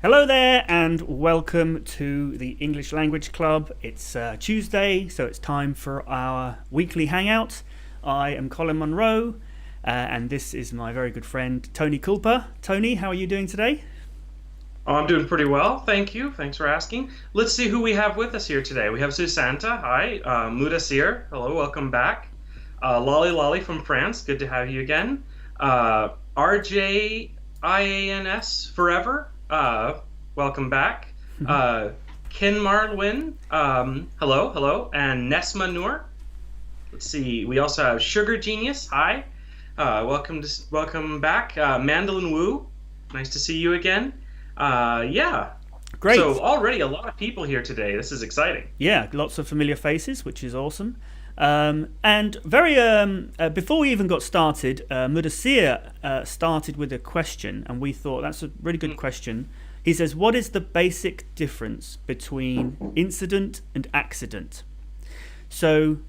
Hello there and welcome to the English Language Club. It's Tuesday, so it's time for our weekly hangout. I am Colin Munro and this is my very good friend Tony Kulpa. Tony, how are you doing today? Oh, I'm doing pretty well, thank you. Thanks for asking. Let's see who we have with us here today. We have Susanta. Hi. Mudassir. Hello, welcome back. Lolly from France. Good to have you again. RJIANS Forever. Welcome back. Ken Marlwin. Hello. And Nesma Noor. Let's see. We also have Sugar Genius. Hi. Welcome back. Mandolin Wu. Nice to see you again. Yeah. Great. So already a lot of people here today. This is exciting. Yeah, lots of familiar faces, which is awesome. And very before we even got started, Mudassir started with a question, and we thought that's a really good question. He says, what is the basic difference between incident and accident? So,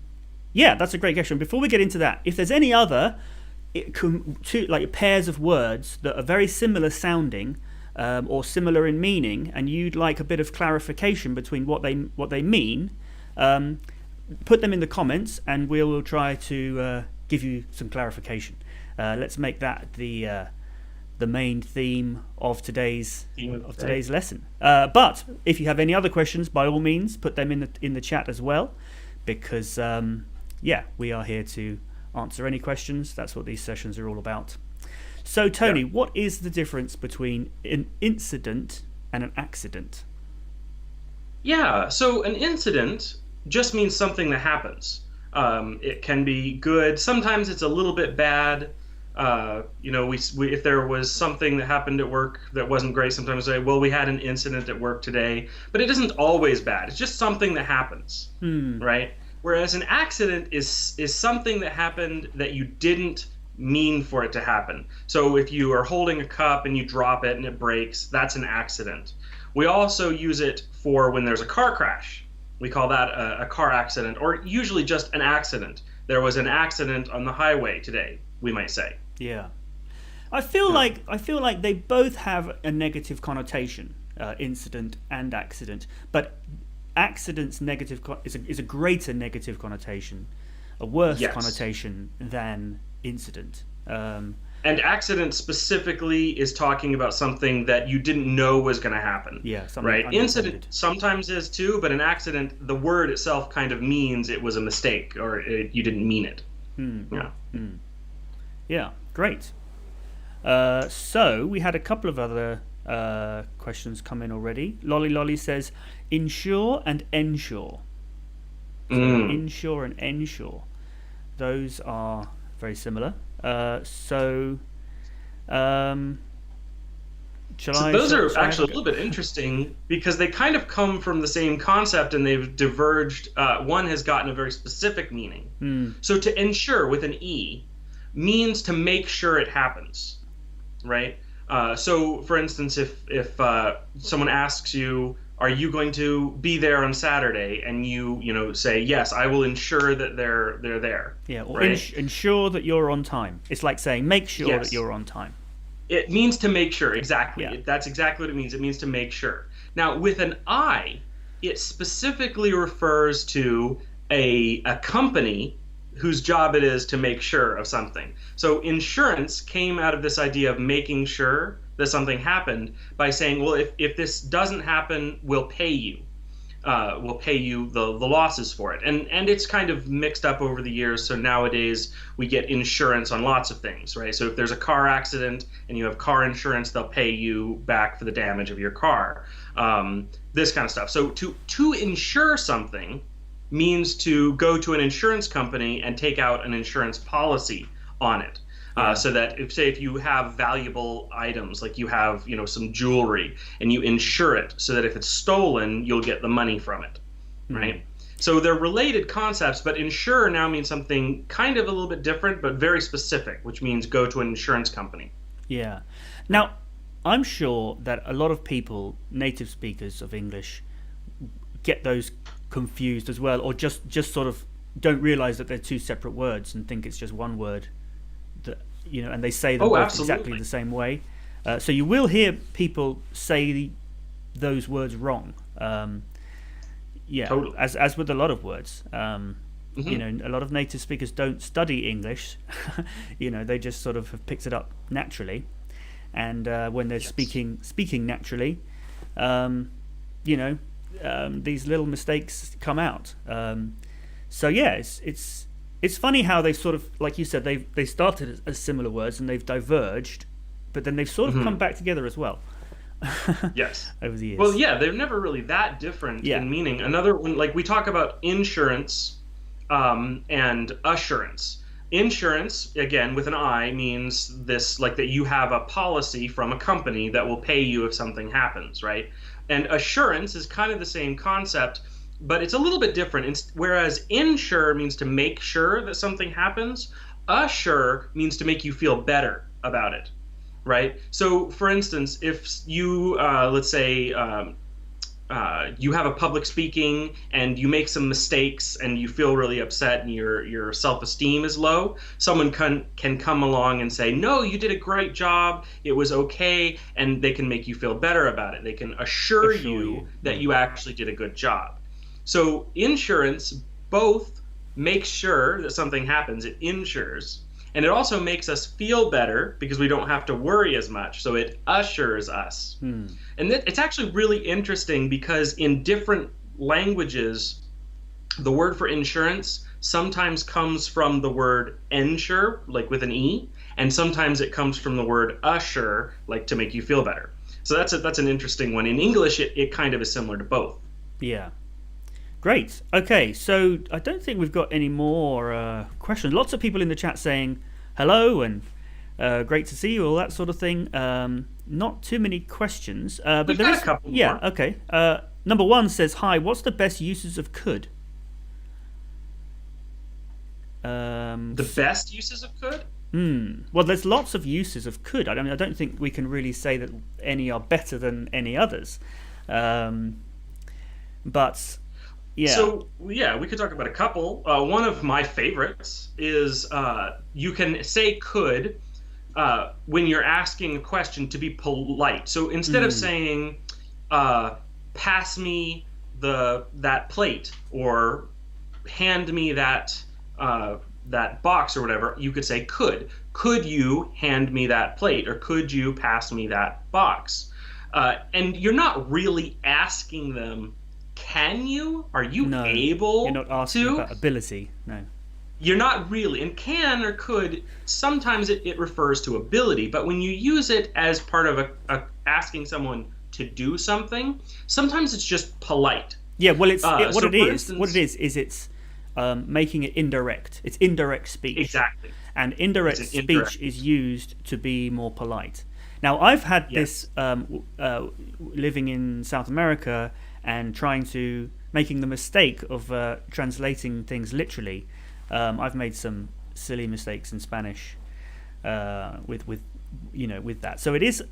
yeah, that's a great question. Before we get into that, if there's any other like pairs of words that are very similar sounding or similar in meaning, and you'd like a bit of clarification between what they mean, put them in the comments and we will try to give you some clarification. Let's make that the main theme of today's lesson. But if you have any other questions, by all means, put them in the chat as well, because yeah, we are here to answer any questions. That's what these sessions are all about. So, Tony, what is the difference between an incident and an accident? Yeah, so an incident just means something that happens. It can be good. Sometimes it's a little bit bad. If there was something that happened at work that wasn't great, sometimes we say, well, we had an incident at work today. But it isn't always bad. It's just something that happens, right? Whereas an accident is something that happened that you didn't mean for it to happen. So if you are holding a cup and you drop it and it breaks, that's an accident. We also use it for when there's a car crash. We call that a car accident, or usually just an accident. There was an accident on the highway today, we might say. Yeah, I feel like they both have a negative connotation, incident and accident. But accident's negative is a greater negative connotation, a worse connotation than incident. And accident specifically is talking about something that you didn't know was going to happen. Yeah, right. Unintended. Incident sometimes is too, but an accident, the word itself kind of means it was a mistake or you didn't mean it. Yeah, great. So we had a couple of other questions come in already. Lolly says, insure and ensure. So insure and ensure. Those are very similar. So those are actually a little bit interesting because they kind of come from the same concept and they've diverged. One has gotten a very specific meaning. So to ensure with an E means to make sure it happens, right? So for instance, if someone asks you, are you going to be there on Saturday? And you say, yes, I will ensure that they're there. Yeah, or right? Ensure that you're on time. It's like saying, make sure that you're on time. It means to make sure, exactly. Yeah. That's exactly what it means. It means to make sure. Now, with an I, it specifically refers to a company whose job it is to make sure of something. So insurance came out of this idea of making sure that something happened by saying, well, if this doesn't happen, we'll pay you. We'll pay you the losses for it. And it's kind of mixed up over the years. So nowadays we get insurance on lots of things, right? So if there's a car accident and you have car insurance, they'll pay you back for the damage of your car. This kind of stuff. So to insure something means to go to an insurance company and take out an insurance policy on it. So that if you have valuable items, like you have some jewelry, and you insure it so that if it's stolen, you'll get the money from it, right? So they're related concepts, but insure now means something kind of a little bit different, but very specific, which means go to an insurance company. Yeah. Now, I'm sure that a lot of people, native speakers of English, get those confused as well, or just sort of don't realize that they're two separate words and think it's just one word. That and they say them both exactly the same way. So you will hear people say those words wrong. Yeah, Totally. as with a lot of words. Mm-hmm. You know, a lot of native speakers don't study English. You know, they just sort of have picked it up naturally, and when they're speaking naturally, you know, these little mistakes come out. So yeah, it's funny how they sort of, like you said, they started as similar words and they've diverged, but then they've sort of come back together as well. Yes. Over the years. Well, yeah, they're never really that different in meaning. Another one, like we talk about insurance and assurance. Insurance, again, with an I, means this, like that you have a policy from a company that will pay you if something happens, right? And assurance is kind of the same concept, but it's a little bit different. Whereas insure means to make sure that something happens, assure means to make you feel better about it, right? So, for instance, if you, let's say, you have a public speaking and you make some mistakes and you feel really upset and your self-esteem is low, someone can come along and say, no, you did a great job, it was okay, and they can make you feel better about it. They can assure you that you actually did a good job. So insurance both makes sure that something happens, it insures, and it also makes us feel better because we don't have to worry as much. So it assures us. And it's actually really interesting because in different languages, the word for insurance sometimes comes from the word ensure, like with an E, and sometimes it comes from the word assure, like to make you feel better. So that's an interesting one. In English, it kind of is similar to both. Yeah. Great. Okay, so I don't think we've got any more questions. Lots of people in the chat saying hello and great to see you, all that sort of thing. Not too many questions, but We've there got is a couple yeah. more. Okay. Number one says, "Hi, what's the best uses of could?" The best uses of could? Well, there's lots of uses of could. I mean, I don't think we can really say that any are better than any others. But yeah. So, yeah, we could talk about a couple. One of my favorites is you can say could when you're asking a question to be polite. So instead of saying, pass me that plate or hand me that box or whatever, you could say could. Could you hand me that plate, or could you pass me that box? And you're not really asking them, can you? Are you able to? You're not asking about ability, no. You're not really. And can or could, sometimes it refers to ability, but when you use it as part of asking someone to do something, sometimes it's just polite. Yeah, well, what it is it's making it indirect. It's indirect speech. Exactly. And indirect speech is used to be more polite. Now, I've had this living in South America and making the mistake of translating things literally. I've made some silly mistakes in Spanish with that. So it is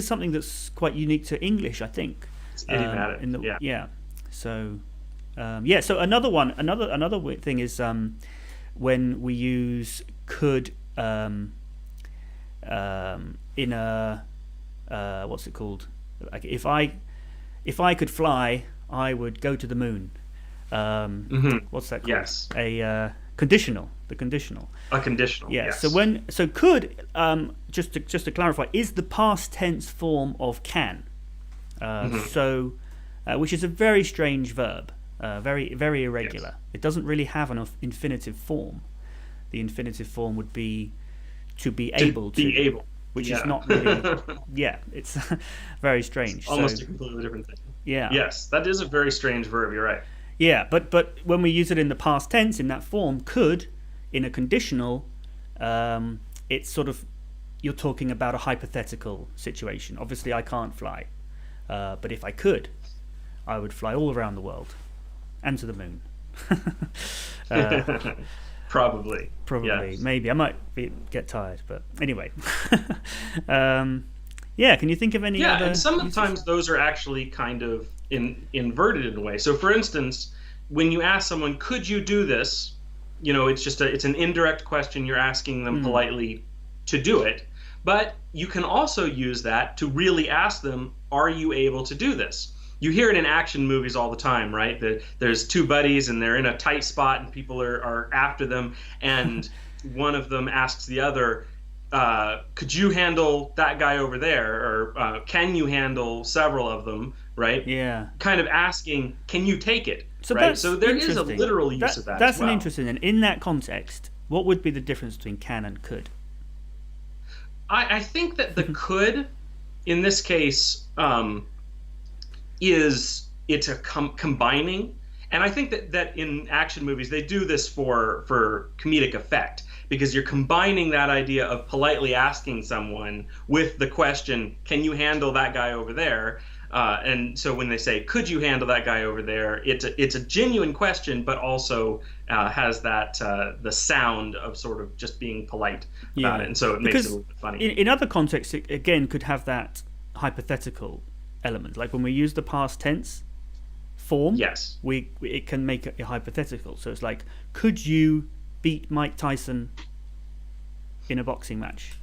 something that's quite unique to English, I think. It's idiomatic. So so another weird thing is when we use could in a what's it called? Like if I could fly, I would go to the moon. What's that called? Yes. A conditional. The conditional. A conditional. Yeah. Yes. So could just to clarify is the past tense form of can. So which is a very strange verb. Very very irregular. Yes. It doesn't really have an infinitive form. The infinitive form would be to be able to. Be able. Which is not really. Yeah, it's very strange. It's almost a completely different thing. Yeah. Yes, that is a very strange verb. You're right. Yeah, but when we use it in the past tense in that form, could, in a conditional, it's sort of, you're talking about a hypothetical situation. Obviously, I can't fly, but if I could, I would fly all around the world and to the moon. Probably. Yes. Maybe. I might get tired, but anyway. Can you think of any other? Yeah, and sometimes those are actually kind of inverted in a way. So, for instance, when you ask someone, "Could you do this?" It's just it's an indirect question. You're asking them politely to do it. But you can also use that to really ask them, are you able to do this? You hear it in action movies all the time, right? There's two buddies and they're in a tight spot and people are after them, and one of them asks the other, could you handle that guy over there? Or can you handle several of them, right? Yeah. Kind of asking, can you take it? So, right? So there is a literal use of that That's as well. an interesting, and in that context, what would be the difference between can and could? I think that the could, in this case, it's a combining, and I think that in action movies they do this for comedic effect, because you're combining that idea of politely asking someone with the question, can you handle that guy over there? And so when they say, could you handle that guy over there, it's a genuine question, but also has that the sound of sort of just being polite about it, and so it makes it a little bit funny. In other contexts, it again could have that hypothetical element, like when we use the past tense form. Yes, it can make it hypothetical. So it's like, could you beat Mike Tyson in a boxing match?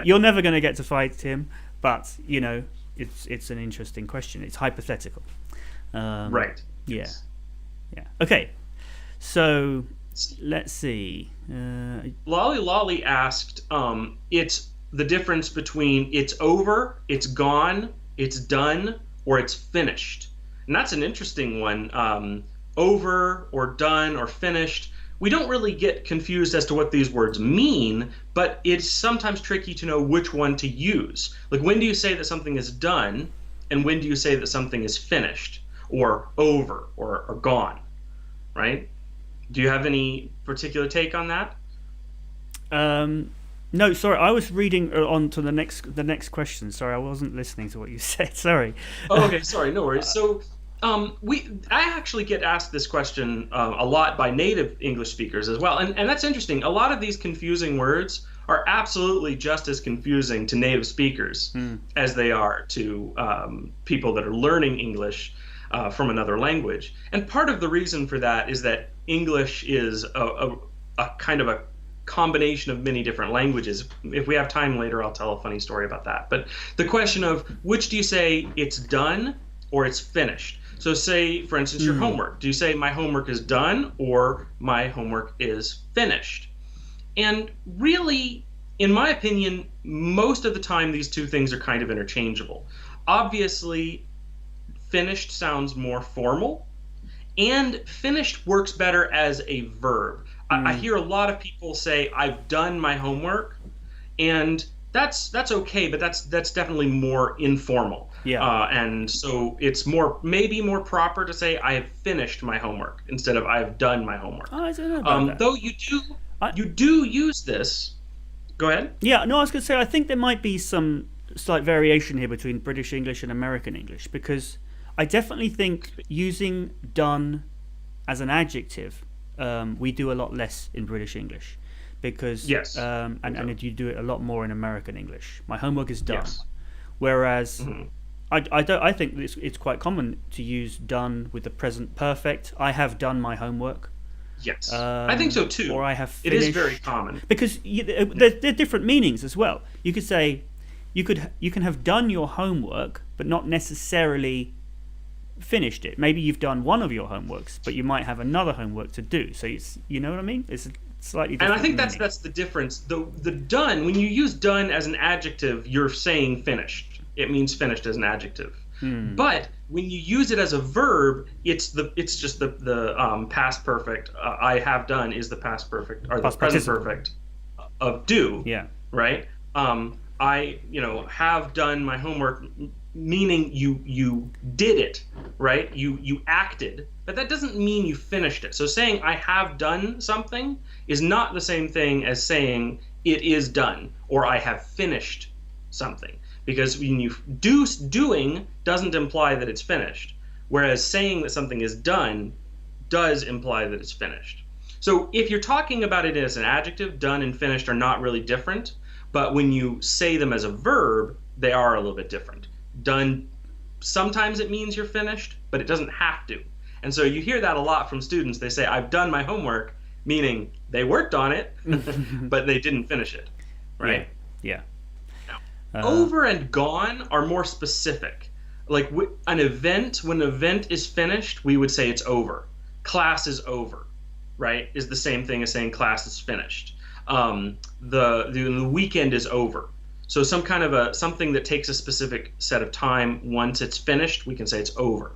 You're never going to get to fight him, but you know, it's an interesting question. It's hypothetical. Right. Yeah. Yeah. Okay. So let's see. Lolly Lolly asked, it's the difference between it's over, it's gone, it's done, or it's finished. And that's an interesting one. Over or done or finished. We don't really get confused as to what these words mean, but it's sometimes tricky to know which one to use. Like, when do you say that something is done, and when do you say that something is finished, or over, or gone, right? Do you have any particular take on that? No, sorry, I was reading on to the next question. Sorry, I wasn't listening to what you said. Sorry. Oh, okay, sorry, no worries. So, I actually get asked this question a lot by native English speakers as well, and that's interesting. A lot of these confusing words are absolutely just as confusing to native speakers as they are to people that are learning English from another language. And part of the reason for that is that English is a kind of a combination of many different languages. If we have time later, I'll tell a funny story about that. But the question of which do you say it's done or it's finished? So say, for instance, your homework. Do you say my homework is done or my homework is finished? And really, in my opinion, most of the time these two things are kind of interchangeable. Obviously, finished sounds more formal, and finished works better as a verb. I hear a lot of people say, I've done my homework, and that's okay, but that's definitely more informal. Yeah. And so it's maybe more proper to say I have finished my homework instead of I have done my homework. Oh, I don't know about that. Though you do use this. Go ahead. Yeah, no, I was going to say I think there might be some slight variation here between British English and American English, because I definitely think using done as an adjective, we do a lot less in British English, because and you do it a lot more in American English. My homework is done, yes. Whereas I think it's quite common to use done with the present perfect. I have done my homework. Yes, I think so too. Or I have finished. It is very common because there are different meanings as well. You could say you can have done your homework, but not necessarily finished it. Maybe you've done one of your homeworks, but you might have another homework to do. So you know what I mean? It's a slightly different. And I think meaning. that's the difference. The done, when you use done as an adjective, you're saying finished. It means finished as an adjective. But when you use it as a verb, it's just the past perfect. I have done is the past perfect or the present perfect of do. Yeah. Right. I have done my homework, meaning you did it, right? You acted, but that doesn't mean you finished it. So saying I have done something is not the same thing as saying it is done or I have finished something. Because when you doing doesn't imply that it's finished, whereas saying that something is done does imply that it's finished. So if you're talking about it as an adjective, done and finished are not really different, but when you say them as a verb, they are a little bit different. Done, sometimes it means you're finished, but it doesn't have to. And so you hear that a lot from students. They say, I've done my homework, meaning they worked on it, but they didn't finish it, right? Yeah. Now, over and gone are more specific. Like an event, when an event is finished, we would say it's over. Class is over, right? Is the same thing as saying class is finished. The weekend is over. So some kind of something that takes a specific set of time. Once it's finished, we can say it's over.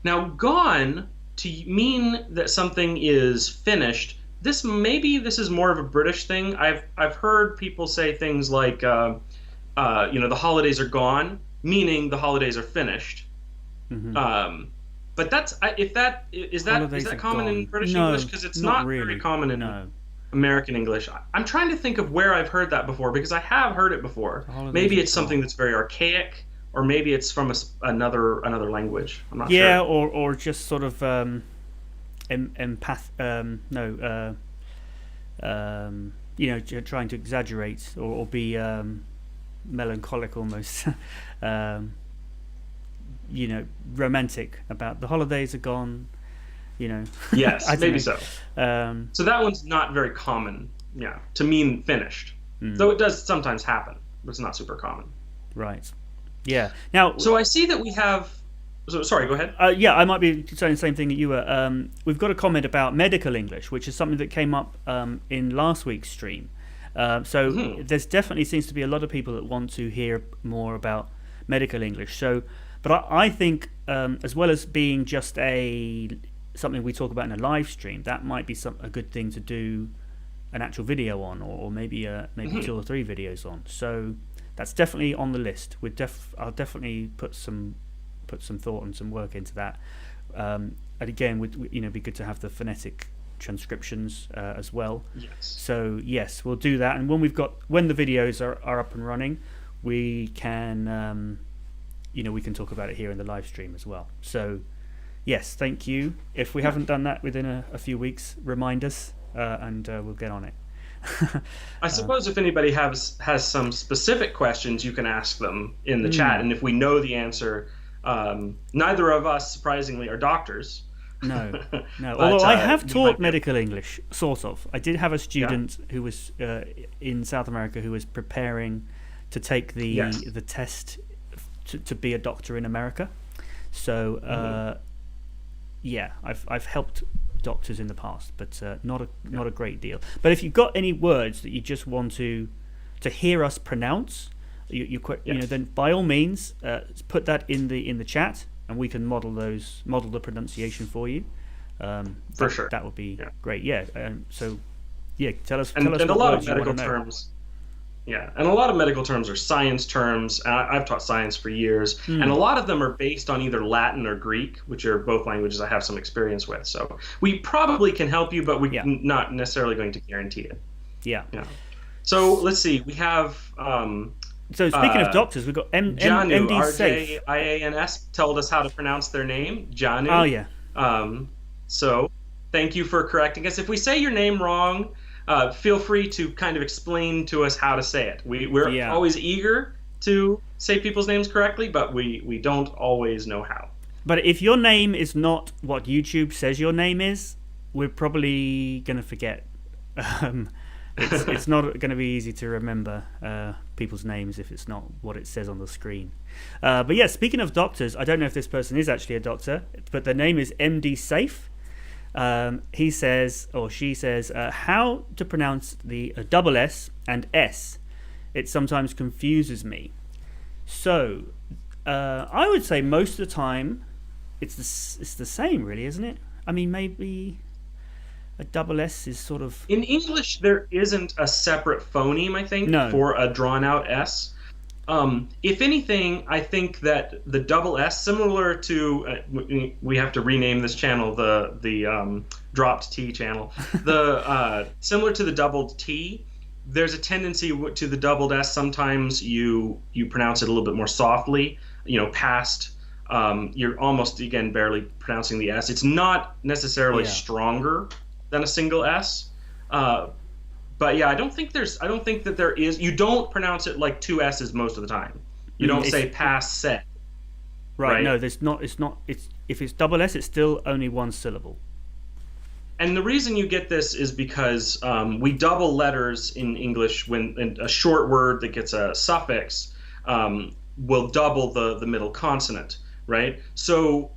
Now, gone, to mean that something is finished, this is more of a British thing. I've heard people say things like, the holidays are gone, meaning the holidays are finished. Mm-hmm. But is that common in British English? Because it's not really very common in American English. I'm trying to think of where I've heard that before, because I have heard it before. Maybe it's something that's very archaic, or maybe it's from another language. I'm not sure. Yeah, or just sort of trying to exaggerate or be melancholic almost. Romantic about the holidays are gone. Yes, maybe so. So that one's not very common, to mean finished. Though it does sometimes happen, but it's not super common. Right. Yeah. Now. So I see that we have. Sorry, go ahead. I might be saying the same thing that you were. We've got a comment about medical English, which is something that came up in last week's stream. There's definitely seems to be a lot of people that want to hear more about medical English. But I think as well as being just something we talk about in a live stream, that might be a good thing to do an actual video on, or maybe 2 or 3 videos on. So that's definitely on the list. I'll definitely put some thought and some work into that. And again, be good to have the phonetic transcriptions as well. Yes. So yes, we'll do that. And when the videos are up and running, we can we can talk about it here in the live stream as well. So yes, thank you. If we haven't done that within a few weeks, remind us, and we'll get on it. I suppose if anybody has some specific questions, you can ask them in the chat, and if we know the answer, neither of us, surprisingly, are doctors. No. Although I have taught medical English, sort of. I did have a student who was in South America who was preparing to take the test to be a doctor in America. So I've helped doctors in the past, but not a great deal. But if you've got any words that you just want to hear us pronounce, then by all means put that in the chat, and we can model the pronunciation for you. For sure, that would be great. Tell us. And a lot of medical terms. Yeah, and a lot of medical terms are science terms. I've taught science for years, and a lot of them are based on either Latin or Greek, which are both languages I have some experience with. So we probably can help you, but we're not necessarily going to guarantee it. Yeah. So let's see. We have. So speaking of doctors, we've got Janu, MD Safe. RJIANS told us how to pronounce their name, Janu. Oh yeah. So thank you for correcting us. If we say your name wrong, feel free to kind of explain to us how to say it. We're always eager to say people's names correctly, but we don't always know how. But if your name is not what YouTube says your name is, we're probably going to forget. It's not going to be easy to remember people's names if it's not what it says on the screen. But yeah, speaking of doctors, I don't know if this person is actually a doctor, but their name is MD Safe. He says, or she says, how to pronounce the double S and S. It sometimes confuses me. So I would say most of the time it's the same, really, isn't it? I mean, maybe a double S is sort of... In English, there isn't a separate phoneme, I think, for a drawn-out S. If anything, I think that the double S, similar to... we have to rename this channel the dropped T channel. Similar to the doubled T, there's a tendency to the doubled S. Sometimes you pronounce it a little bit more softly, past... you're almost, again, barely pronouncing the S. It's not necessarily stronger than a single S. But yeah, I don't think that there is. You don't pronounce it like two S's most of the time. You don't say pass set. Right. No, there's not. It's not. If it's double S, it's still only one syllable. And the reason you get this is because we double letters in English when a short word that gets a suffix will double the middle consonant, right? So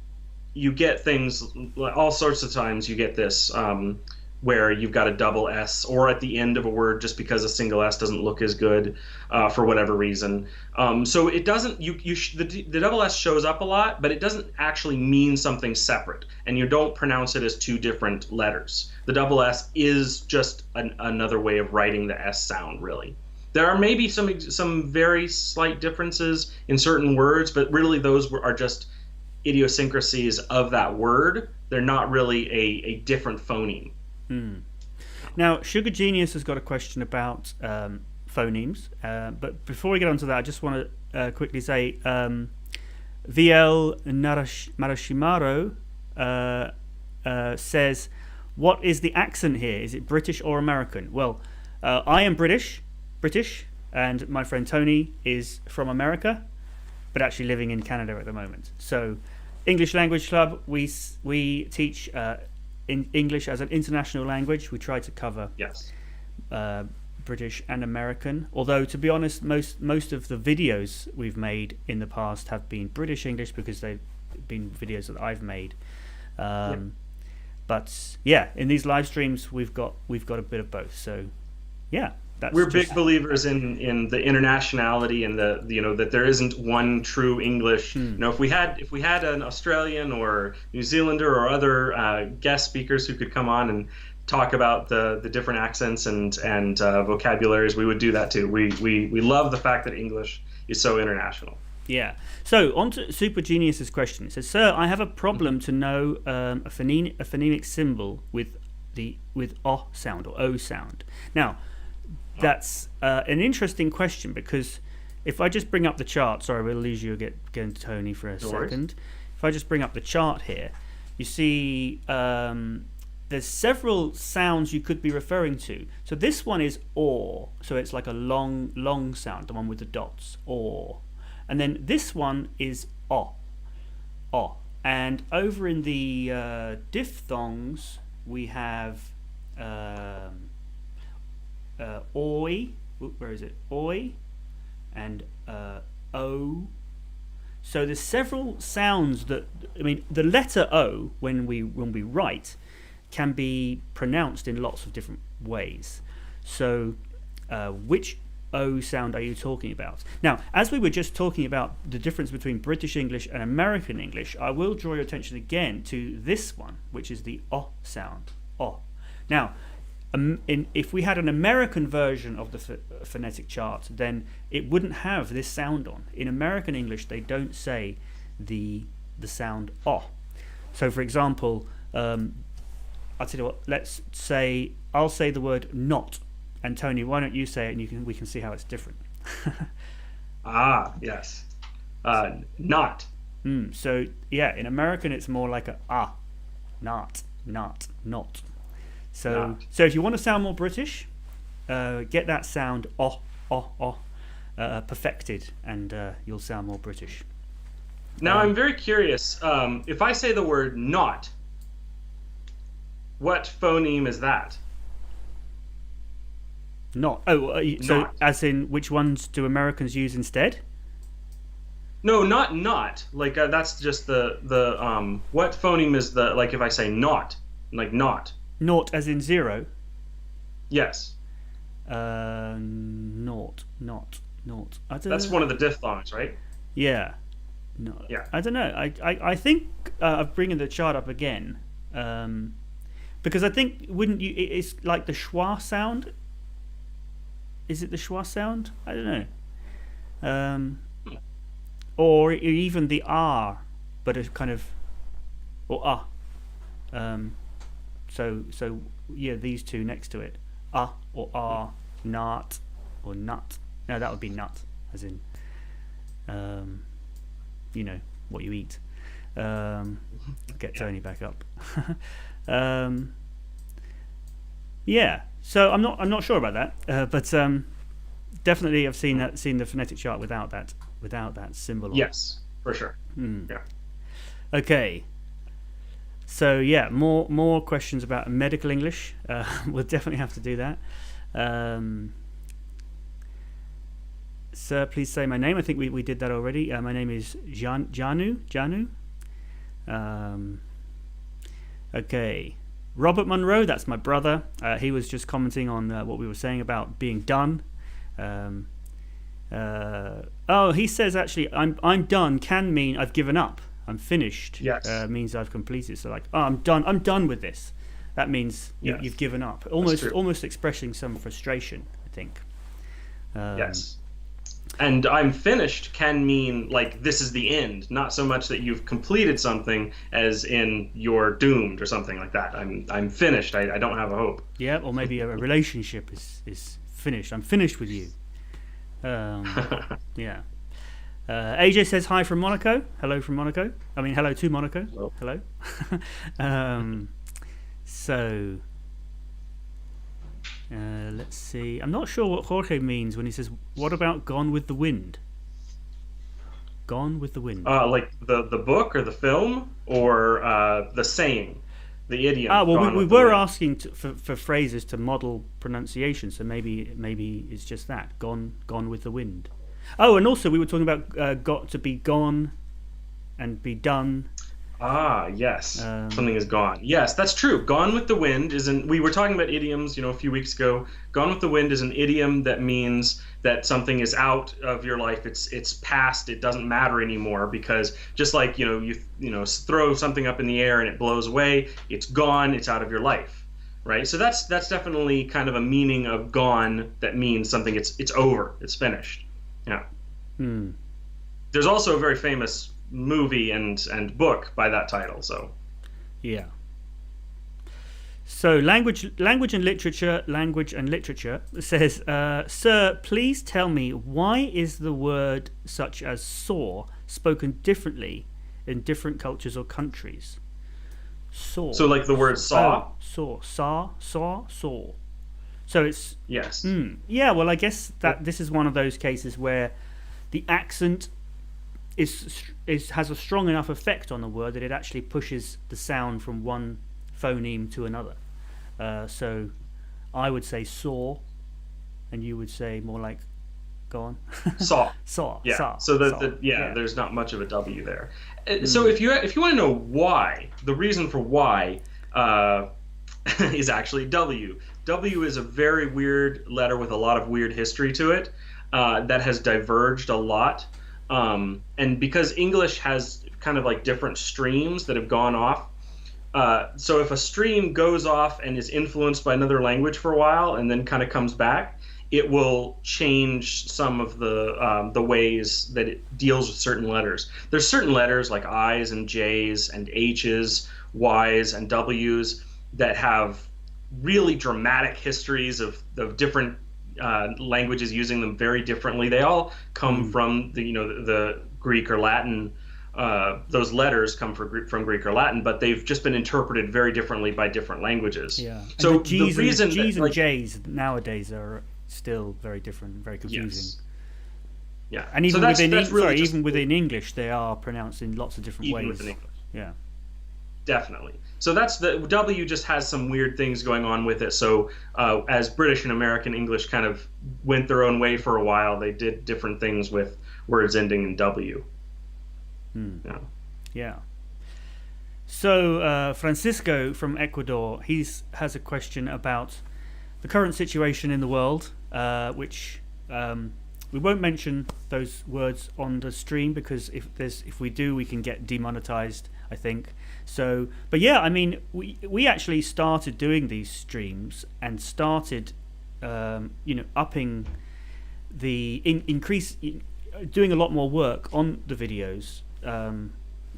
you get things, all sorts of times you get this where you've got a double S or at the end of a word just because a single S doesn't look as good for whatever reason. So it doesn't, the double S shows up a lot, but it doesn't actually mean something separate, and you don't pronounce it as two different letters. The double S is just another way of writing the S sound, really. There are maybe some very slight differences in certain words, but really those are just idiosyncrasies of that word. They're not really a different phoneme. Now, Sugar Genius has got a question about phonemes, but before we get on to that, I just want to quickly say VL Marashimaro says, what is the accent here? Is it British or American? Well, I am British, and my friend Tony is from America, but actually living in Canada at the moment. So, English Language Club, we teach in English as an international language. We try to cover British and American. Although, to be honest, most of the videos we've made in the past have been British English because they've been videos that I've made. But yeah, in these live streams, we've got a bit of both. So yeah. We're big believers in the internationality and that there isn't one true English. If we had an Australian or New Zealander or other guest speakers who could come on and talk about the different accents and vocabularies, we would do that too. We love the fact that English is so international. Yeah. So on to Super Genius's question. It says, "Sir, I have a problem to know a phonemic symbol with O sound or O sound." Now, that's an interesting question, because if I just bring up the chart, sorry, we'll lose you again, Tony, for a second. If I just bring up the chart here, you see there's several sounds you could be referring to. So this one is or, so it's like a long sound, the one with the dots, or. And then this one is o. And over in the diphthongs, we have oi, where is it? Oi and o. So there's several sounds that, I mean, the letter O when we write can be pronounced in lots of different ways. So which O sound are you talking about? Now, as we were just talking about the difference between British English and American English, I will draw your attention again to this one, which is the O sound. O. Now, if we had an American version of the phonetic chart, then it wouldn't have this sound on. In American English, they don't say the sound O. So, for example, I'll tell you what. I'll say the word not, and Tony, why don't you say it, and we can see how it's different. Yes, not. So yeah, in American, it's more like not. So if you want to sound more British, get that sound perfected, and you'll sound more British. Now I'm very curious. If I say the word not, what phoneme is that? Not. So not. As in, which ones do Americans use instead? No, not. Like that's just the what phoneme is the, like if I say not, like not. Naught as in zero? Yes. Naught. I don't That's know. one of the diphthongs, right? Yeah. No. Yeah. I don't know. I think I'm bringing the chart up again, because I think wouldn't you? It's like the schwa sound. Is it the schwa sound? I don't know. Or even the R, but it's kind of or So yeah, these two next to it, or not, or nut. No, that would be nut, as in, what you eat. Get Tony back up. Yeah. So I'm not sure about that, but definitely I've seen the phonetic chart without that symbol. Yes, for sure. Mm. Yeah. Okay. So yeah, more questions about medical English. We'll definitely have to do that. Sir, please say my name. I think we did that already. My name is Janu. Okay. Robert Munro, that's my brother. He was just commenting on what we were saying about being done. He says actually, I'm done can mean I've given up. I'm finished. Yes. Means I've completed. So like, I'm done with this. That means you've given up. Almost expressing some frustration, I think. Yes. And I'm finished can mean like this is the end, not so much that you've completed something as in you're doomed or something like that. I'm finished. I don't have a hope. Yeah, or maybe a relationship is finished. I'm finished with you. Yeah. AJ says hi from Monaco. Hello from Monaco. I mean, hello to Monaco. Hello. So, let's see. I'm not sure what Jorge means when he says, what about Gone with the Wind? Gone with the Wind. Like the book or the film or the saying, the idiom. We were asking for phrases to model pronunciation, so maybe it's just that. Gone with the wind. Oh, and also we were talking about got to be gone and be done. Yes. Something is gone. Yes, that's true. Gone with the wind we were talking about idioms, a few weeks ago. Gone with the wind is an idiom that means that something is out of your life. It's past. It doesn't matter anymore because just like, you throw something up in the air and it blows away, it's gone, it's out of your life. Right? So that's definitely kind of a meaning of gone that means something it's over, it's finished. Yeah. There's also a very famous movie and book by that title. So, yeah. So language and literature says, sir, please tell me why is the word such as saw spoken differently in different cultures or countries? Saw. So like the word saw. Saw. So it's yes. Yeah. Well, I guess that this is one of those cases where the accent has a strong enough effect on the word that it actually pushes the sound from one phoneme to another. So I would say saw, and you would say more like, go on. Saw. Saw. Yeah. Saw. So there's not much of a W there. So if you want to know why, the reason for why is actually W. W is a very weird letter with a lot of weird history to it that has diverged a lot. And because English has kind of like different streams that have gone off, so if a stream goes off and is influenced by another language for a while and then kind of comes back, it will change some of the ways that it deals with certain letters. There's certain letters like I's and J's and H's, Y's and W's that have really dramatic histories of different languages using them very differently. They all come from the Greek or Latin. Those letters come from Greek or Latin, but they've just been interpreted very differently by different languages. Yeah. So and the reason G's and J's nowadays are still very different, very confusing. Yes. Yeah. And even even within English, they are pronounced in lots of different ways. Within English. Yeah. Definitely. So that's the W just has some weird things going on with it. So as British and American English kind of went their own way for a while, they did different things with words ending in W. Yeah. So Francisco from Ecuador, has a question about the current situation in the world, which we won't mention those words on the stream because if we do, we can get demonetized, I think. So, but yeah, I mean, we actually started doing these streams and started, upping the increase, doing a lot more work on the videos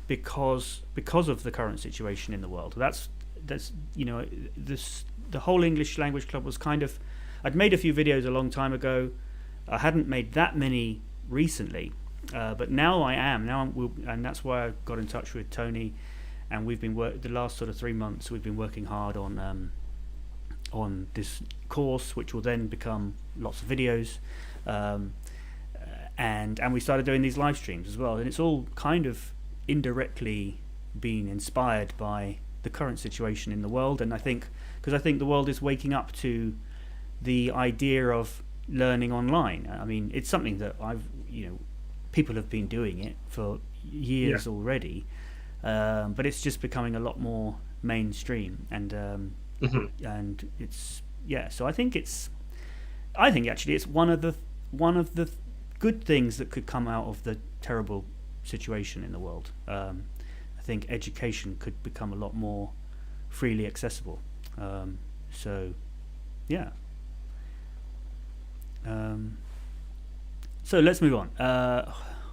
because of the current situation in the world. That's the whole English Language Club was kind of. I'd made a few videos a long time ago. I hadn't made that many recently, but now I am. And that's why I got in touch with Tony. And we've been the last sort of 3 months. We've been working hard on this course, which will then become lots of videos, and we started doing these live streams as well. And it's all kind of indirectly been inspired by the current situation in the world. And I think the world is waking up to the idea of learning online. I mean, it's something that people have been doing it for years already, but it's just becoming a lot more mainstream, and and it's So I think actually it's one of the good things that could come out of the terrible situation in the world. I think education could become a lot more freely accessible. So let's move on.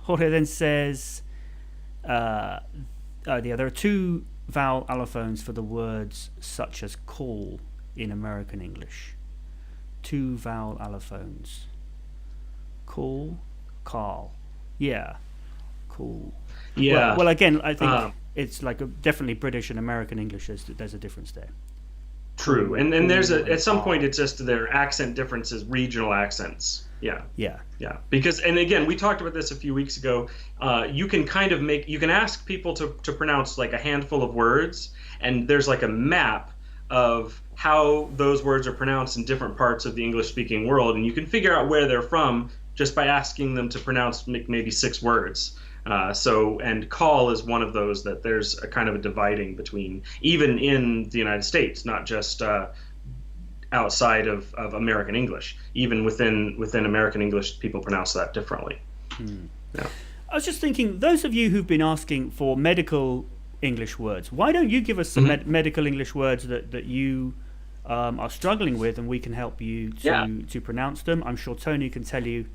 Jorge then says, there are two vowel allophones for the words such as call in American English. Two vowel allophones. Call, call. Yeah. Cool. Yeah. Well, again, I think it's like definitely British and American English. There's a difference there. True, and there's at some point it's just their accent differences, regional accents. Yeah. Because, and again, we talked about this a few weeks ago. You can ask people to pronounce like a handful of words, and there's like a map of how those words are pronounced in different parts of the English-speaking world, and you can figure out where they're from just by asking them to pronounce maybe 6 words. And call is one of those that there's a kind of a dividing between, even in the United States, not just outside of American English. Even within American English, people pronounce that differently. Yeah. I was just thinking, those of you who've been asking for medical English words, why don't you give us some medical English words that you are struggling with, and we can help you to pronounce them. I'm sure Tony can tell you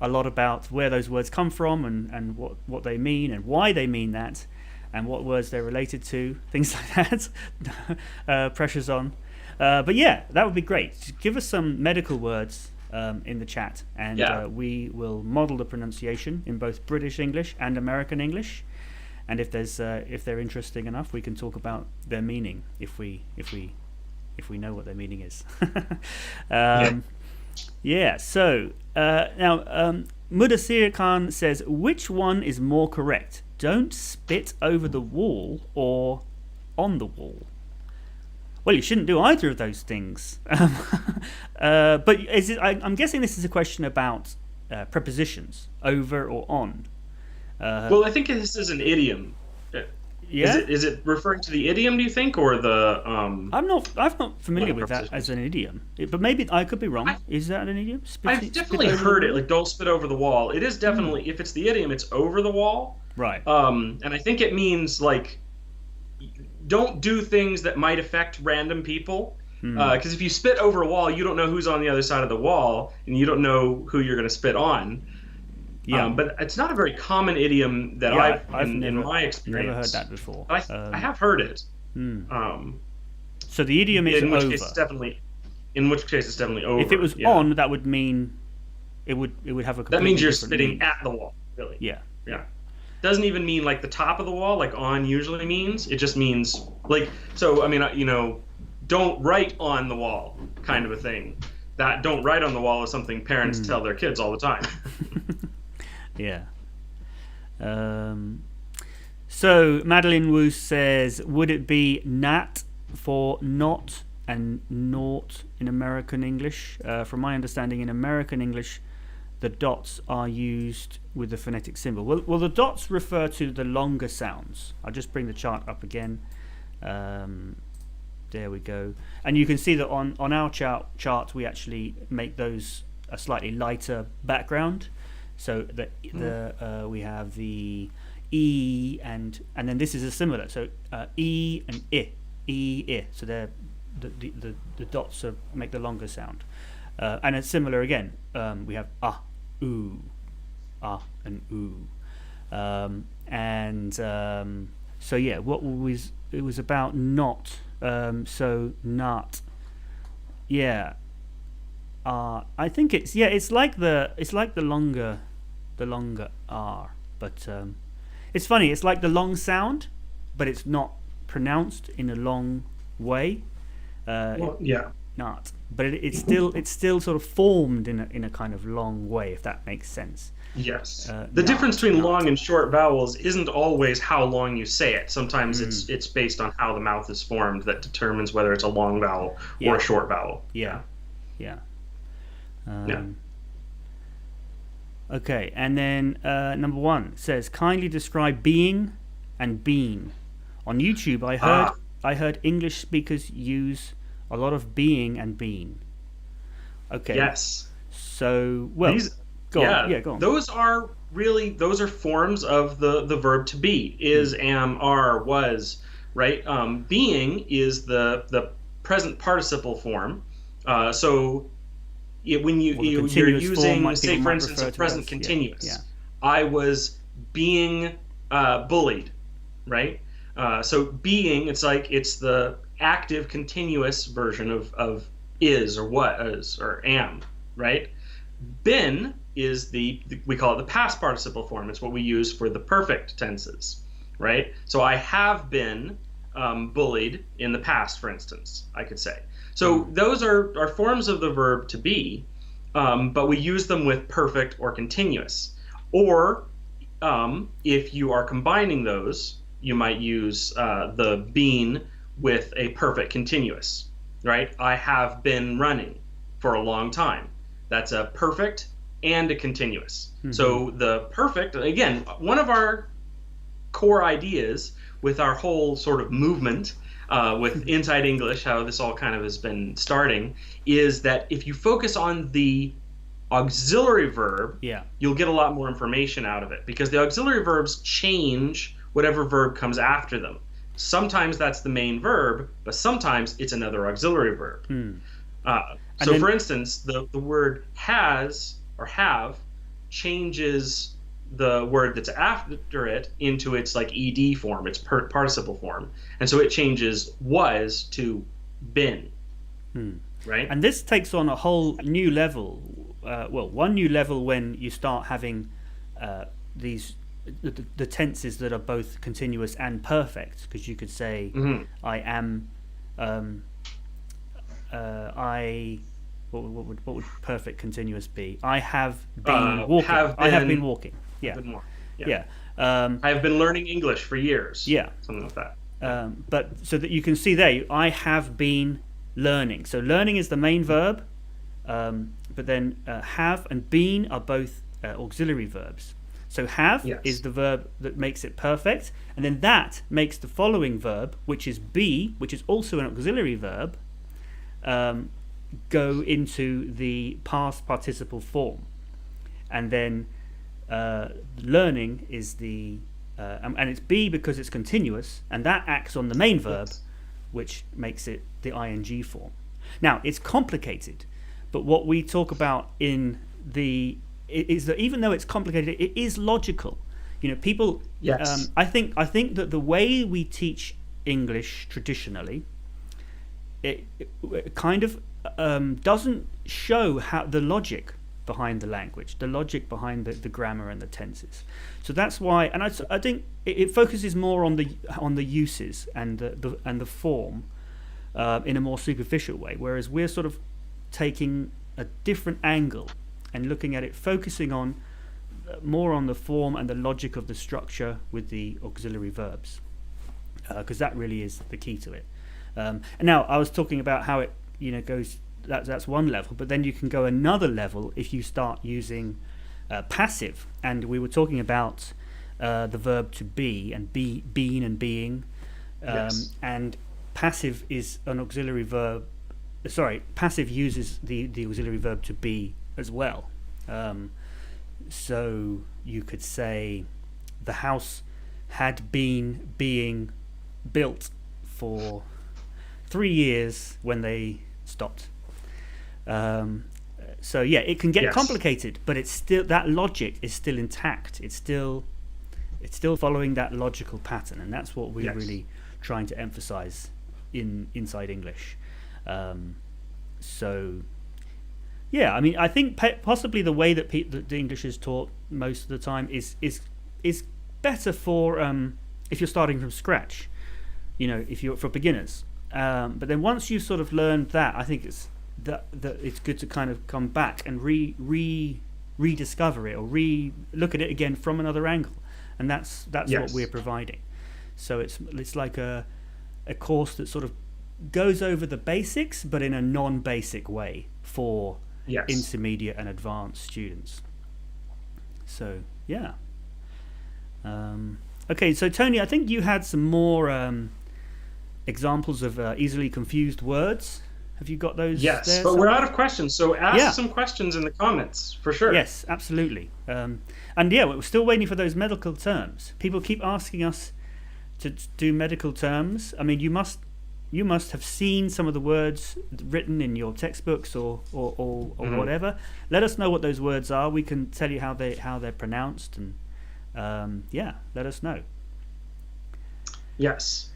a lot about where those words come from, and what they mean and why they mean that, and what words they're related to, things like that. Pressure's on. But yeah, that would be great. Just give us some medical words in the chat, and we will model the pronunciation in both British English and American English. And if they're interesting enough, we can talk about their meaning if we know what their meaning is. So now Mudassir Khan says, which one is more correct? Don't spit over the wall or on the wall? Well, you shouldn't do either of those things. But I'm guessing this is a question about prepositions, over or on. Well, I think this is an idiom. Yeah. Is it referring to the idiom, do you think, or the I'm not familiar with that as an idiom. But maybe I could be wrong. Is that an idiom? I've definitely heard it, like don't spit over the wall. It is definitely, if it's the idiom, it's over the wall. Right. And I think it means like don't do things that might affect random people. Because if you spit over a wall, you don't know who's on the other side of the wall, and you don't know who you're going to spit on. Yeah, but it's not a very common idiom that I've in my experience. Never heard that before. I have heard it. So the idiom is in which over. Case it's definitely over. If it was on, that would mean it would have a. That means you're spitting meaning. At the wall. Really. Yeah. Doesn't even mean like the top of the wall, like on usually means. It just means like, so I mean, don't write on the wall, kind of a thing. That don't write on the wall is something parents tell their kids all the time. Yeah. So Madeline Wu says, would it be nat for not and naught in American English? From my understanding, in American English, the dots are used with the phonetic symbol. Well, the dots refer to the longer sounds. I'll just bring the chart up again. There we go. And you can see that on our chart, we actually make those a slightly lighter background. So we have the E and then this is a similar. So E and I. So they're the dots make the longer sound. And it's similar again. We have oo, and oo. So yeah, it was about not. So not. Yeah. I think it's like the longer R, but it's funny. It's like the long sound, but it's not pronounced in a long way. Not, but it's still sort of formed in a kind of long way, if that makes sense. Yes. The difference between long and short vowels isn't always how long you say it. Sometimes it's based on how the mouth is formed that determines whether it's a long vowel or a short vowel. Yeah. Okay, and then number 1 says, kindly describe being and been. On YouTube, I heard English speakers use a lot of being and been. Okay. Yes. So, well, go on. Those are forms of the verb to be. Is, am, are, was, right? Being is the present participle form. When you're using, say, for instance, a present continuous. I was being bullied, right? So being, it's the active continuous version of is or was or am, right? Been is we call it the past participle form. It's what we use for the perfect tenses, right? So I have been bullied in the past, for instance, I could say. So those are forms of the verb to be, but we use them with perfect or continuous. Or if you are combining those, you might use the been with a perfect continuous, right? I have been running for a long time. That's a perfect and a continuous. So the perfect, again, one of our core ideas with our whole sort of movement with Inside English, how this all kind of has been starting, is that if you focus on the auxiliary verb, you'll get a lot more information out of it, because the auxiliary verbs change whatever verb comes after them. Sometimes that's the main verb, but sometimes it's another auxiliary verb. For instance, the word has or have changes the word that's after it into its ed form, its participle form, and so it changes was to been, right? And this takes on a whole new level. One new level when you start having these the tenses that are both continuous and perfect, because you could say I am, what would perfect continuous be? I have been walking. I have been walking. I have been learning English for years. Something like that. But so that you can see there, I have been learning. So learning is the main verb, but then have and been are both auxiliary verbs. So have is the verb that makes it perfect, and then that makes the following verb, which is be, which is also an auxiliary verb, go into the past participle form. And then learning is the and it's be because it's continuous, and that acts on the main verb, which makes it the ing form. Now, it's complicated, but what we talk about in the is that even though it's complicated, it is logical. People. I think that the way we teach English traditionally, it kind of doesn't show how the logic behind the language, the logic behind the grammar and the tenses. So that's why, and I think it focuses more on the uses and the form in a more superficial way, whereas we're sort of taking a different angle and looking at it, focusing on more on the form and the logic of the structure with the auxiliary verbs, because that really is the key to it. And now I was talking about how it goes. That's one level, but then you can go another level if you start using passive. And we were talking about the verb to be and been and being, and passive is an auxiliary verb. Passive uses the auxiliary verb to be as well. So you could say the house had been being built for 3 years when they stopped. So it can get complicated, but it's still, that logic is still intact. It's still following that logical pattern, and that's what we're really trying to emphasize in Inside English. I think possibly the way that the English is taught most of the time is better for if you're starting from scratch. If you're for beginners. But then once you've sort of learned that, I think it's that it's good to kind of come back and rediscover it or look at it again from another angle, and that's what Yes. we're providing. So it's like a course that sort of goes over the basics, but in a non-basic way for Yes. intermediate and advanced students. So yeah. Okay, so Tony, I think you had some more examples of easily confused words. Have you got those? Yes, there but we're somewhere? out of questions, so ask some questions in the comments for sure. Yes, absolutely. And yeah, we're still waiting for those medical terms. People keep asking us to do medical terms. I mean, you must have seen some of the words written in your textbooks or whatever. Let us know what those words are. We can tell you how they're pronounced, and yeah, let us know. Yes.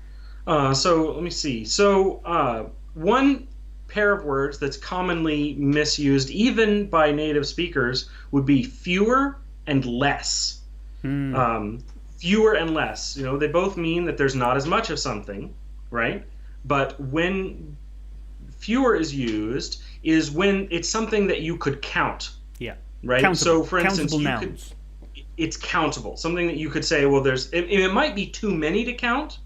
So let me see. So one pair of words that's commonly misused, even by native speakers, would be fewer and less. Fewer and less. You know, they both mean that there's not as much of something, right? But when fewer is used, is when it's something that you could count. Yeah. Right. Countable. So, for instance, Countable nouns. it's countable. Something that you could say, well, it might be too many to count,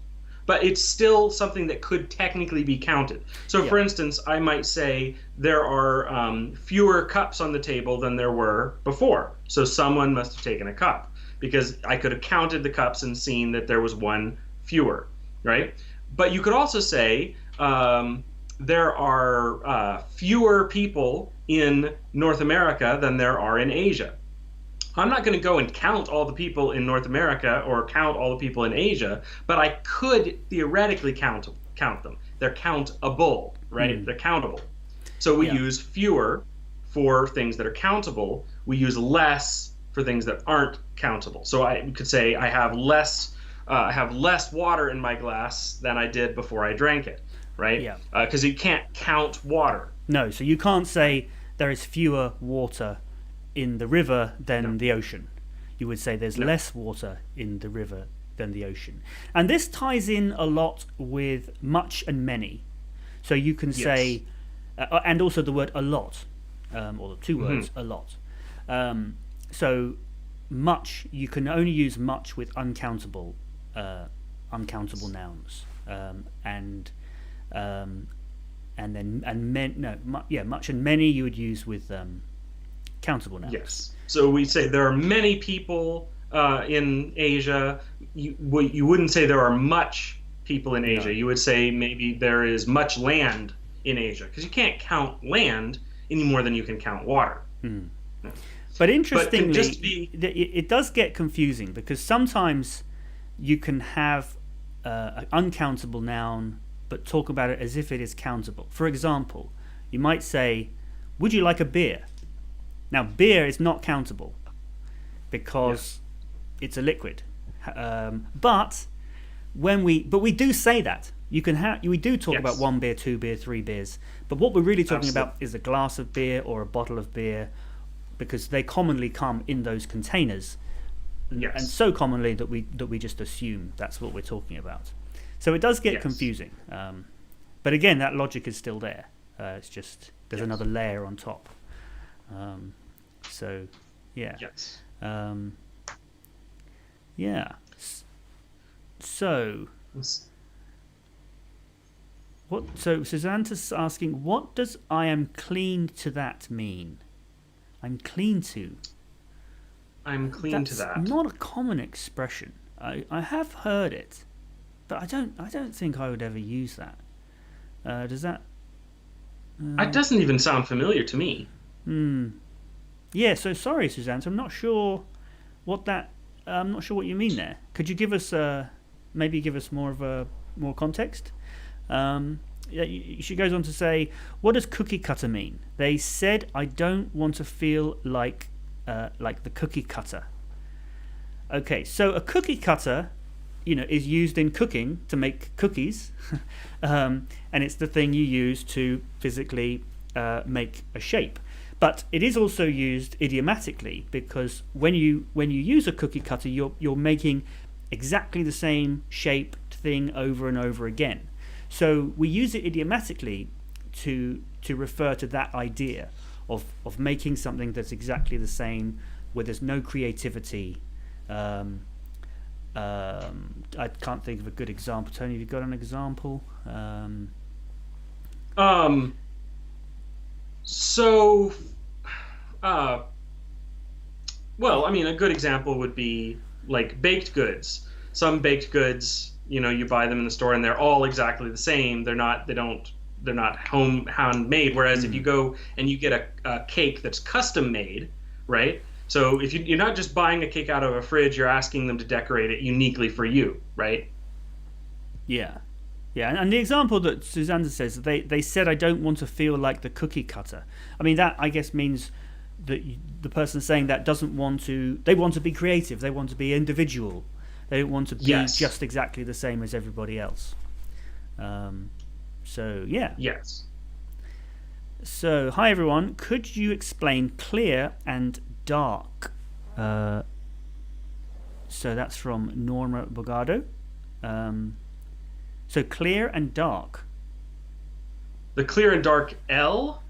but it's still something that could technically be counted. So, for instance, I might say there are fewer cups on the table than there were before. So someone must have taken a cup, because I could have counted the cups and seen that there was one fewer, right? But you could also say there are fewer people in North America than there are in Asia. I'm not going to go and count all the people in North America or count all the people in Asia, but I could theoretically count them. They're countable, right? They're countable. So we use fewer for things that are countable. We use less for things that aren't countable. So I could say I have less water in my glass than I did before I drank it, right? Yeah. Because you can't count water. No, so you can't say there is fewer water in the river than the ocean. You would say there's less water in the river than the ocean. And this ties in a lot with much and many. So you can say, and also the word a lot, or the two words, a lot. So much, you can only use much with uncountable nouns, much and many you would use with countable nouns. Yes. So we say there are many people in Asia. You wouldn't say there are much people in Asia. No. You would say maybe there is much land in Asia, because you can't count land any more than you can count water. But interestingly, it does get confusing, because sometimes you can have an uncountable noun but talk about it as if it is countable. For example, you might say, would you like a beer? Now, beer is not countable because it's a liquid. But we do say that. We do talk about 1 beer, 2 beer, 3 beers. But what we're really talking about is a glass of beer or a bottle of beer, because they commonly come in those containers, and so commonly that we just assume that's what we're talking about. So it does get confusing. But again, that logic is still there. It's just there's another layer on top. So yeah. So what? So Susanta's asking, what does "I am clean to that" mean? I'm clean to. I'm clean to that. That's not a common expression. I have heard it, but I don't think I would ever use that. Does that? It doesn't even sound familiar to me. Yeah. So sorry, Susanna. I'm not sure what you mean there. Could you give us maybe give us more context? She goes on to say, what does cookie cutter mean? They said, I don't want to feel like the cookie cutter. Okay, so a cookie cutter, is used in cooking to make cookies, and it's the thing you use to physically make a shape. But it is also used idiomatically, because when you use a cookie cutter, you're making exactly the same shaped thing over and over again. So we use it idiomatically to refer to that idea of making something that's exactly the same, where there's no creativity. I can't think of a good example. Tony, have you got an example? So, well, I mean, a good example would be like baked goods. Some baked goods, you buy them in the store and they're all exactly the same. They're not handmade. Whereas if you go and you get a cake that's custom made, right? So if you're not just buying a cake out of a fridge, you're asking them to decorate it uniquely for you, right? Yeah. And the example that Susanna says, they said, I don't want to feel like the cookie cutter. I mean, that I guess means that the person saying that doesn't want to. They want to be creative. They want to be individual. They don't want to be just exactly the same as everybody else. So yeah. Yes. So hi everyone. Could you explain clear and dark? So that's from Norma Bogado. So clear and dark. The clear and dark L?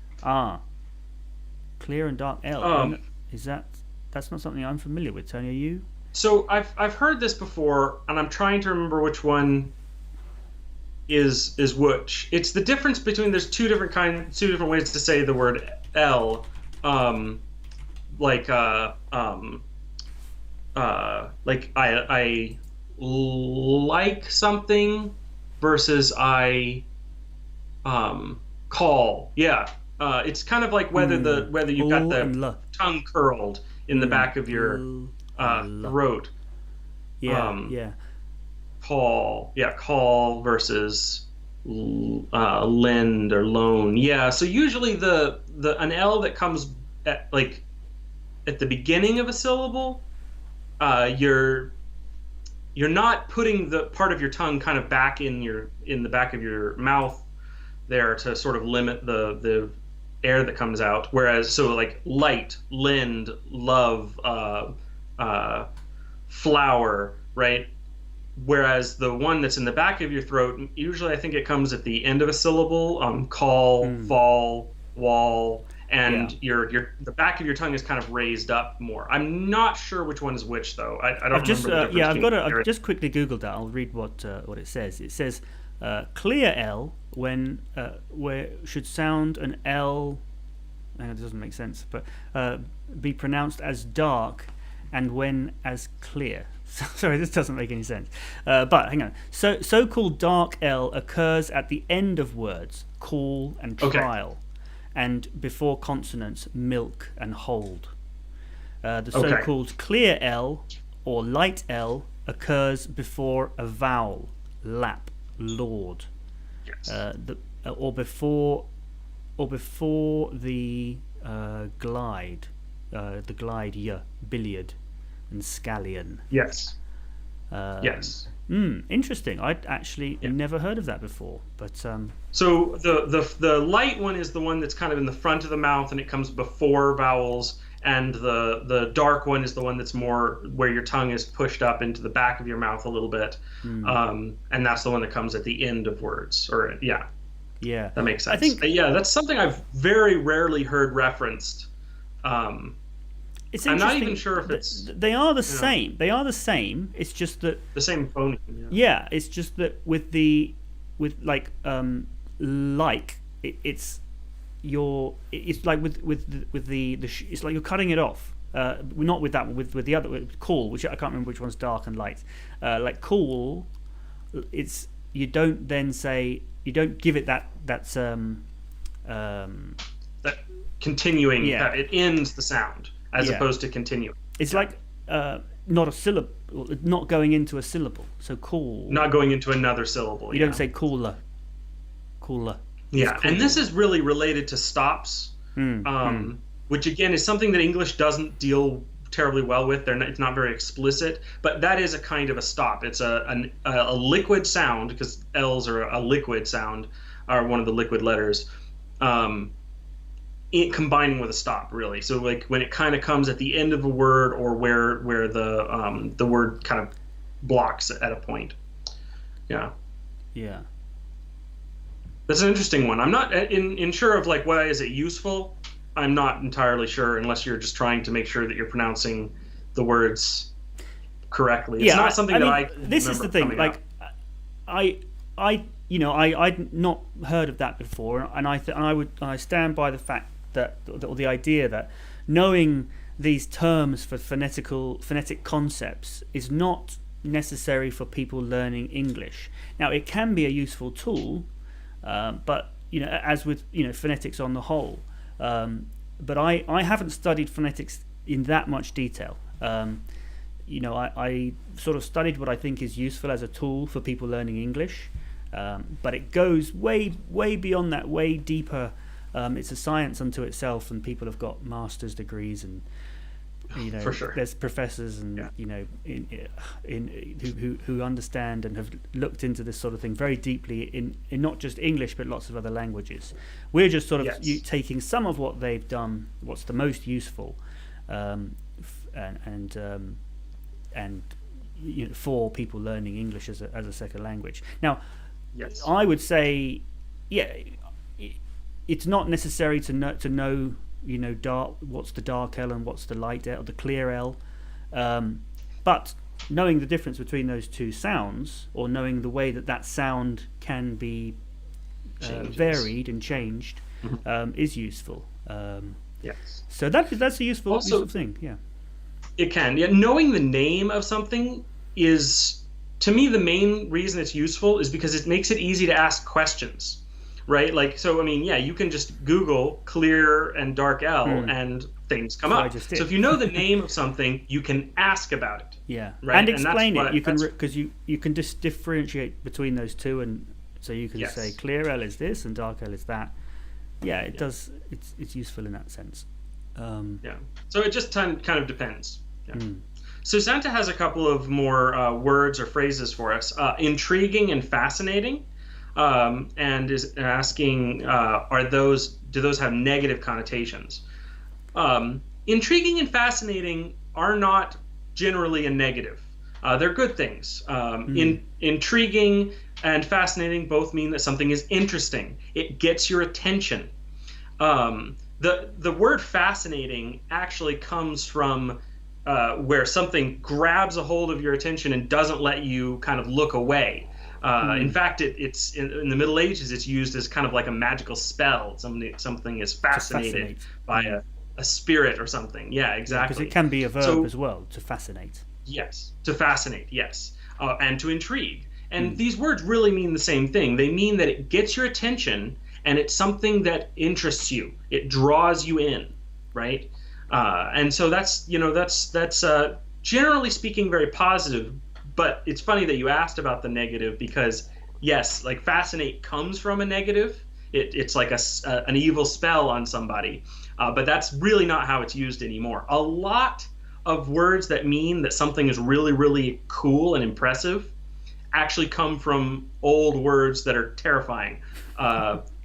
Clear and dark L. Is that's not something I'm familiar with, Tony, are you? So I've heard this before, and I'm trying to remember which one is which. It's the difference between, there's two different ways to say the word L. Like I like something versus I call. Yeah. It's kind of like whether you've got the tongue curled in the back of your throat. Yeah. Call versus lend or loan. Yeah. So usually an L that comes at the beginning of a syllable, you're not putting the part of your tongue kind of back in the back of your mouth there to sort of limit the air that comes out. Whereas, so like light, lend, love, flower, right? Whereas the one that's in the back of your throat, usually I think it comes at the end of a syllable. Call, fall, wall, and the back of your tongue is kind of raised up more. I'm not sure which one is which though. I don't remember the difference. I've just quickly googled that. I'll read what it says. It says clear L when where should sound an L. It doesn't make sense, but be pronounced as dark, and when as clear. Sorry, this doesn't make any sense. But hang on. So-called dark L occurs at the end of words, call and trial, and before consonants, milk and hold. The so-called clear L or light L occurs before a vowel, lap, lord. Yes. Or before the glide, billiard, and scallion. Yes. Yes. Interesting. I'd actually never heard of that before. But so the light one is the one that's kind of in the front of the mouth and it comes before vowels, and the dark one is the one that's more where your tongue is pushed up into the back of your mouth a little bit, and that's the one that comes at the end of words. Yeah, that makes sense. I think that's something I've very rarely heard referenced. It's I'm not even sure if they are the same. They are the same. It's just that the same phoneme. Yeah, it's just that it's like it's like you're cutting it off. Not with that one, with the other, with cool, which I can't remember which one's dark and light. Like cool, it's you don't then say, you don't give it that continuing. It ends the sound as opposed to continuing. It's like not a syllable, not going into a syllable. So cool. Not going into another syllable. You don't say cooler. Yeah, cool. And this is really related to stops, which again is something that English doesn't deal terribly well with. It's not very explicit, but that is a kind of a stop. It's a liquid sound, because L's are a liquid sound, are one of the liquid letters. Combining with a stop, really. So like when it kind of comes at the end of a word, or where the word kind of blocks at a point. Yeah. That's an interesting one. I'm not sure of like why is it useful. I'm not entirely sure unless you're just trying to make sure that you're pronouncing the words correctly. It's not something that I this is the thing. Like, I'd not heard of that before, and I stand by the fact that, or the idea that knowing these terms for phonetic concepts is not necessary for people learning English. Now, it can be a useful tool, but as with phonetics on the whole. But I haven't studied phonetics in that much detail. I sort of studied what I think is useful as a tool for people learning English, but it goes way beyond that, way deeper. It's a science unto itself, and people have got master's degrees, and for sure. There's professors and who understand and have looked into this sort of thing very deeply in not just English but lots of other languages. We're just sort of taking some of what they've done, what's the most useful, and for people learning English as a second language. Now, I would say, it's not necessary to know what's the dark L and what's the light L, or the clear L, but knowing the difference between those two sounds, or knowing the way that sound can be varied and changed, is useful. So that's a useful thing. Yeah, it can. Yeah, knowing the name of something is, to me, the main reason it's useful is because it makes it easy to ask questions. Right, like, so I mean, you can just Google clear and dark L and things come up. So if you know the name of something, you can ask about it. Yeah, right? And explain it. You can, because you can just differentiate between those two, and so you can say clear L is this and dark L is that. Yeah, it does. It's useful in that sense. So it just kind of depends. So Santa has a couple of more words or phrases for us. Intriguing and fascinating. And is asking, do those have negative connotations? Intriguing and fascinating are not generally a negative. They're good things. Intriguing and fascinating both mean that something is interesting. It gets your attention. The word fascinating actually comes from where something grabs a hold of your attention and doesn't let you kind of look away. In fact, it's in the Middle Ages, it's used as kind of like a magical spell. Something is fascinated by a spirit or something. Yeah, exactly. Because it can be a verb as well, to fascinate. Yes, to fascinate, yes. And to intrigue. And these words really mean the same thing. They mean that it gets your attention, and it's something that interests you. It draws you in, right? And so that's generally speaking very positive. But it's funny that you asked about the negative, because yes, like fascinate comes from a negative. It's like an evil spell on somebody, but that's really not how it's used anymore. A lot of words that mean that something is really, really cool and impressive actually come from old words that are terrifying.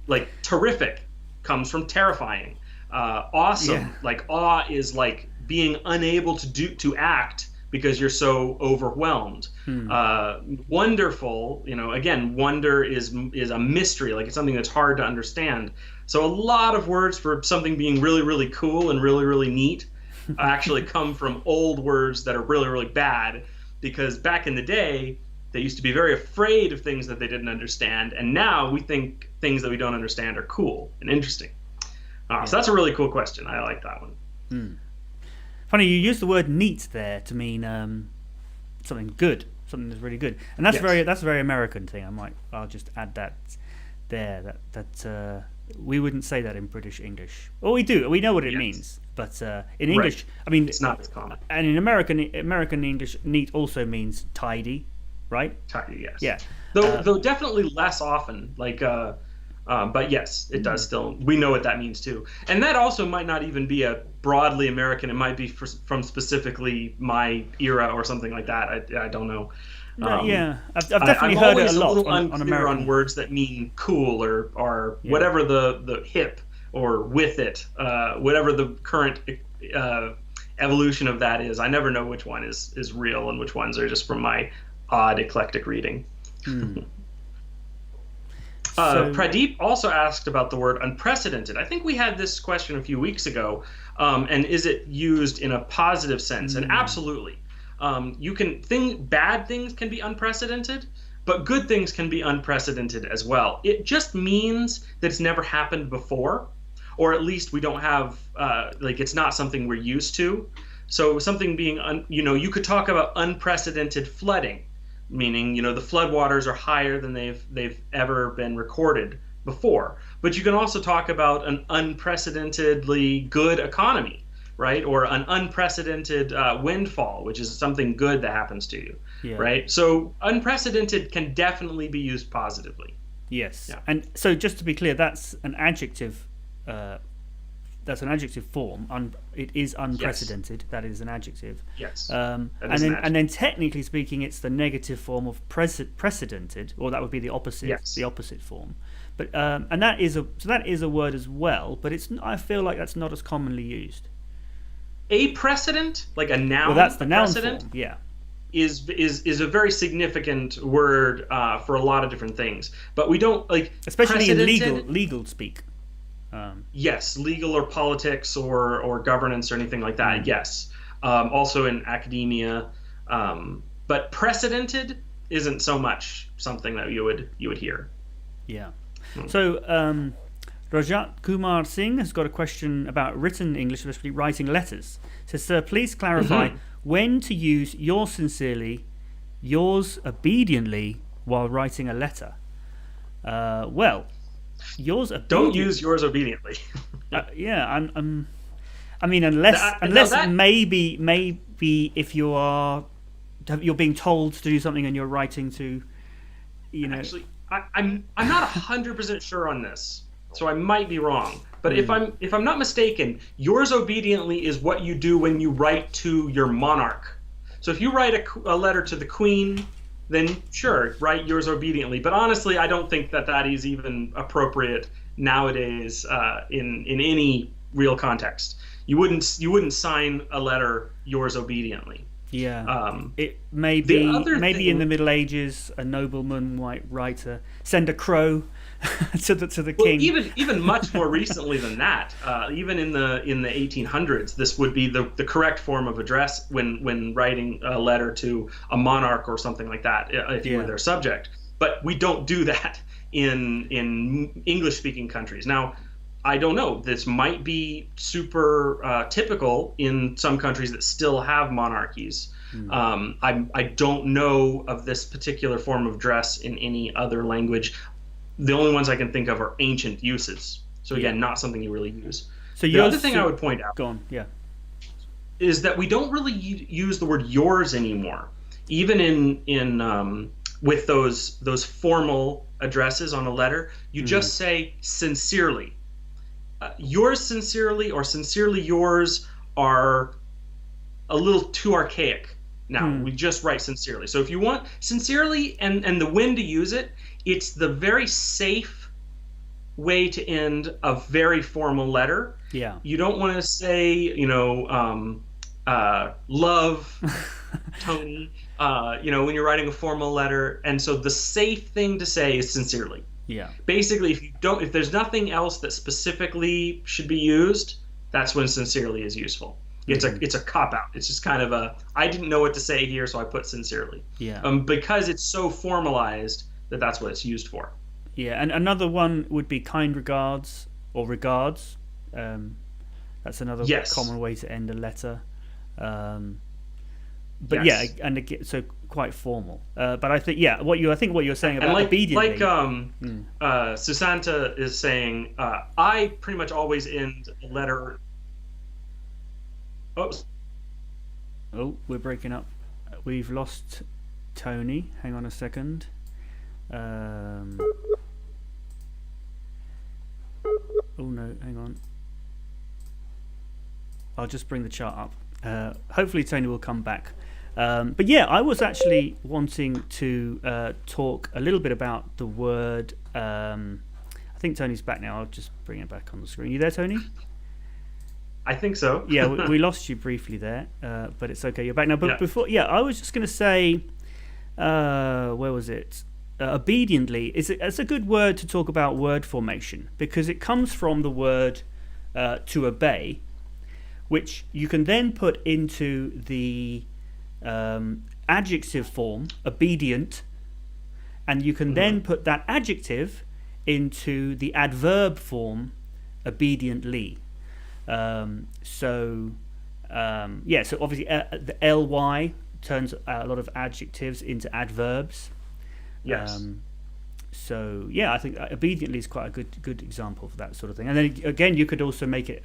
Like terrific comes from terrifying. Awesome, like awe is like being unable to act because you're so overwhelmed. Wonderful, again, wonder is a mystery, like it's something that's hard to understand. So a lot of words for something being really, really cool and really, really neat actually come from old words that are really, really bad, because back in the day, they used to be very afraid of things that they didn't understand, and now we think things that we don't understand are cool and interesting. So that's a really cool question. I like that one. Funny, you used the word neat there to mean something good, something that's really good, and that's that's a very American thing. I'll just add that there. That we wouldn't say that in British English. Well, we do. We know what it means, but in English, I mean, it's not as common. And in American English, neat also means tidy, right? Tidy, yes. Yeah. Though definitely less often. Like. But yes, it does still. We know what that means too, and that also might not even be a broadly American. It might be from specifically my era or something like that. I don't know. I've definitely heard it a lot on American. On words that mean cool or whatever the hip or with it, whatever the current evolution of that is. I never know which one is real and which ones are just from my odd eclectic reading. Pradeep also asked about the word unprecedented. I think we had this question a few weeks ago. And is it used in a positive sense? And absolutely. Bad things can be unprecedented, but good things can be unprecedented as well. It just means that it's never happened before, or at least we don't have, it's not something we're used to. So something being, you could talk about unprecedented flooding, meaning, the floodwaters are higher than they've ever been recorded before. But you can also talk about an unprecedentedly good economy, right? Or an unprecedented windfall, which is something good that happens to you, right? So unprecedented can definitely be used positively. Yes. Yeah. And so just to be clear, that's an adjective. That's an adjective form. It is unprecedented. Yes. That is an adjective. Yes. And then technically speaking, it's the negative form of precedented, or that would be the opposite. Yes. The opposite form. But and that is a word as well. But I feel like that's not as commonly used. A precedent, like a noun. Well, that's the noun precedent, form. Yeah. Is a very significant word for a lot of different things. But we don't especially in legal speak. Yes, legal or politics or governance or anything like that. Yes, also in academia, but precedented isn't so much something that you would hear. Yeah. So Rajat Kumar Singh has got a question about written English, especially writing letters. It says, "Sir, please clarify when to use yours sincerely, yours obediently while writing a letter." Well. Don't use yours obediently. Unless maybe if you're being told to do something and you're writing to, Actually, I'm not 100% sure on this, so I might be wrong. But if I'm not mistaken, yours obediently is what you do when you write to your monarch. So if you write a letter to the Queen, then sure, write yours obediently. But honestly, I don't think that is even appropriate nowadays in any real context. You wouldn't sign a letter yours obediently. Yeah. It may be in the Middle Ages, a nobleman might send a crow to the king. Even much more recently than that, even in the 1800s, this would be the correct form of address when writing a letter to a monarch or something like that, if you were their subject. But we don't do that in English-speaking countries. Now, I don't know. This might be super typical in some countries that still have monarchies. I don't know of this particular form of dress in any other language. The only ones I can think of are ancient uses. So again, not something you really use. So the other thing I would point out is that we don't really use the word yours anymore. Even in with those formal addresses on a letter, you just say sincerely. Yours sincerely or sincerely yours are a little too archaic now. We just write sincerely. So if you want sincerely and the when to use it, it's the very safe way to end a very formal letter. Yeah. You don't want to say, love, Tony, when you're writing a formal letter. And so the safe thing to say is sincerely. Yeah. Basically, if there's nothing else that specifically should be used, that's when sincerely is useful. It's a cop out. It's just kind of I didn't know what to say here, so I put sincerely. Yeah. Because it's so formalized that's what it's used for. Yeah, and another one would be kind regards or regards. That's another common way to end a letter. But and again, so quite formal. But I think what you're saying about obediently, Susanta is saying, I pretty much always end a letter. Oh, we're breaking up. We've lost Tony. Hang on a second. Oh no, hang on. I'll just bring the chart up. Hopefully Tony will come back. But I was actually wanting to talk a little bit about the word. I think Tony's back now. I'll just bring it back on the screen. You there, Tony? I think so. Yeah, we lost you briefly there, but it's okay. You're back now. But before, I was just going to say, where was it? obediently it's a good word to talk about word formation, because it comes from the word to obey, which you can then put into the adjective form, obedient, and you can then put that adjective into the adverb form, obediently. So obviously the ly turns a lot of adjectives into adverbs. Yes. So I think obediently is quite a good example for that sort of thing. And then again, you could also make it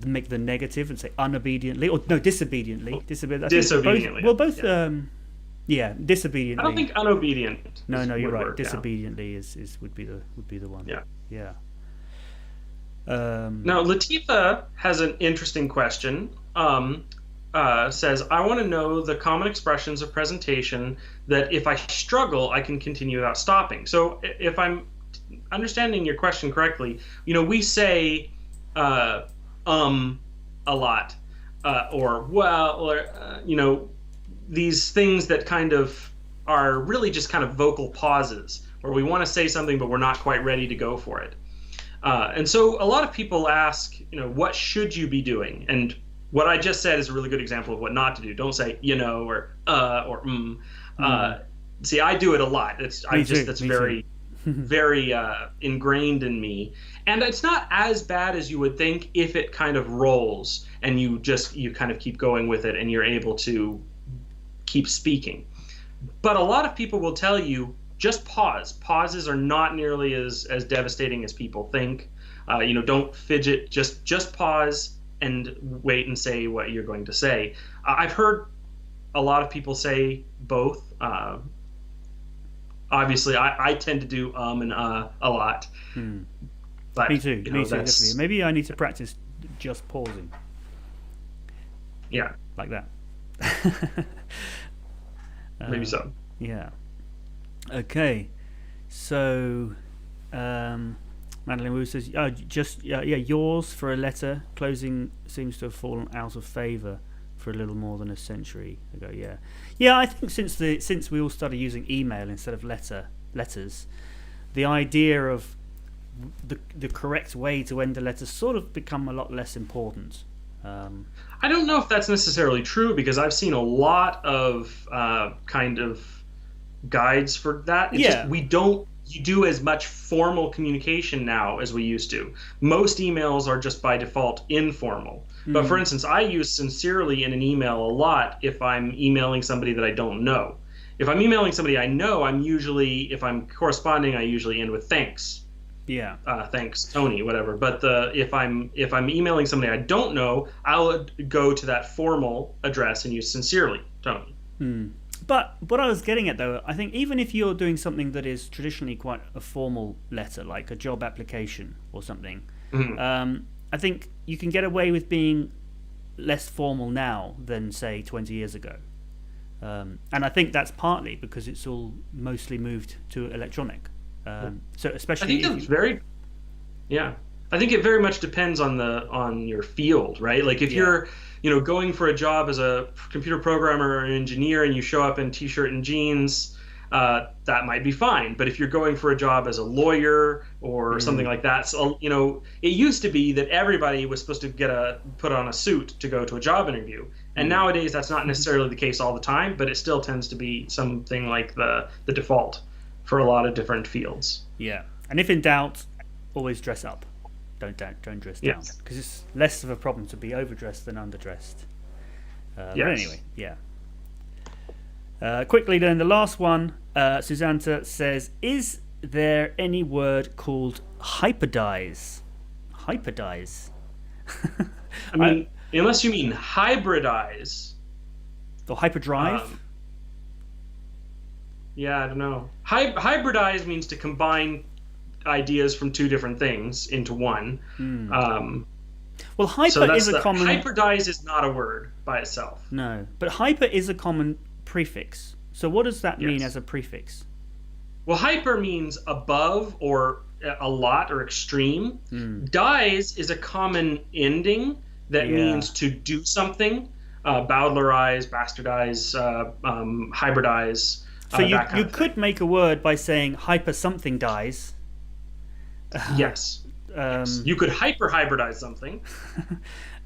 make the negative and say unobediently, or no, disobediently. Disobediently. Disobediently. I don't think unobedient. No, you're right. Work, disobediently would be the one. Yeah. Now Latifa has an interesting question. Says, I want to know the common expressions of presentation that if I struggle, I can continue without stopping. So if I'm understanding your question correctly, we say a lot, or well, or these things that kind of are really just kind of vocal pauses, where we want to say something but we're not quite ready to go for it. And so a lot of people ask, what should you be doing? And what I just said is a really good example of what not to do. Don't say, or see, I do it a lot. That's very, very ingrained in me. And it's not as bad as you would think if it kind of rolls and you kind of keep going with it and you're able to keep speaking. But a lot of people will tell you, just pause. Pauses are not nearly as devastating as people think. Don't fidget. Just pause and wait and say what you're going to say. I've heard a lot of people say both. Obviously, I tend to do and a lot. But, me too. Definitely. Maybe I need to practice just pausing. Yeah. Like that. Maybe so. Yeah. Okay. So, Madeline Wu says, yours for a letter. Closing seems to have fallen out of favour for a little more than a century ago. Yeah. I think since we all started using email instead of letters, the idea of the correct way to end a letter sort of become a lot less important. I don't know if that's necessarily true, because I've seen a lot of kind of guides for that. It's just we don't do as much formal communication now as we used to. Most emails are just by default informal. But for instance, I use sincerely in an email a lot if I'm emailing somebody that I don't know. If I'm emailing somebody I know, if I'm corresponding, I usually end with thanks. Yeah. Thanks, Tony, whatever. But if I'm emailing somebody I don't know, I'll go to that formal address and use sincerely, Tony. But what I was getting at, though, I think even if you're doing something that is traditionally quite a formal letter, like a job application or something, I think you can get away with being less formal now than, say, 20 years ago. And I think that's partly because it's all mostly moved to electronic. So especially, I think I think it very much depends on your field, right? Like if you're going for a job as a computer programmer or an engineer and you show up in t-shirt and jeans, that might be fine. But if you're going for a job as a lawyer or something like that, so, it used to be that everybody was supposed to put on a suit to go to a job interview. And nowadays that's not necessarily the case all the time, but it still tends to be something like the default for a lot of different fields. Yeah. And if in doubt, always dress up. Don't dress down, because it's less of a problem to be overdressed than underdressed. But anyway, quickly then, the last one, Susanta says, is there any word called hyperdize? Hyperdize? I mean, unless you mean hybridize. Or hyperdrive? I don't know. Hybridize means to combine ideas from two different things into one. Well, hyper is a common... Hyperdize is not a word by itself. No, but hyper is a common prefix. So what does that mean as a prefix? Well, hyper means above or a lot or extreme. Dize is a common ending that means to do something. Bowdlerize, bastardize, hybridize. So you could make a word by saying hyper something dies. Yes. Yes. You could hybridize something.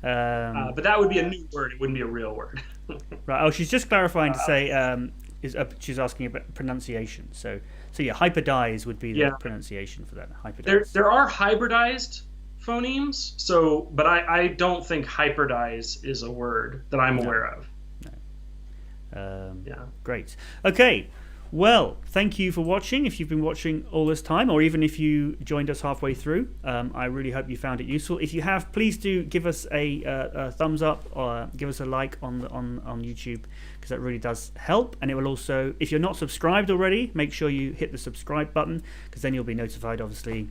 But that would be a new word. It wouldn't be a real word. Right. Oh, she's just clarifying to say she's asking about pronunciation. So yeah, hyperdize would be the pronunciation for that. Hyperdize. There are hybridized phonemes. But I don't think hyperdize is a word that I'm aware of. Yeah. Great. Okay. Well, thank you for watching. If you've been watching all this time, or even if you joined us halfway through, I really hope you found it useful. If you have, please do give us a thumbs up or give us a like on YouTube, because that really does help. And it will also, if you're not subscribed already, make sure you hit the subscribe button, because then you'll be notified, obviously,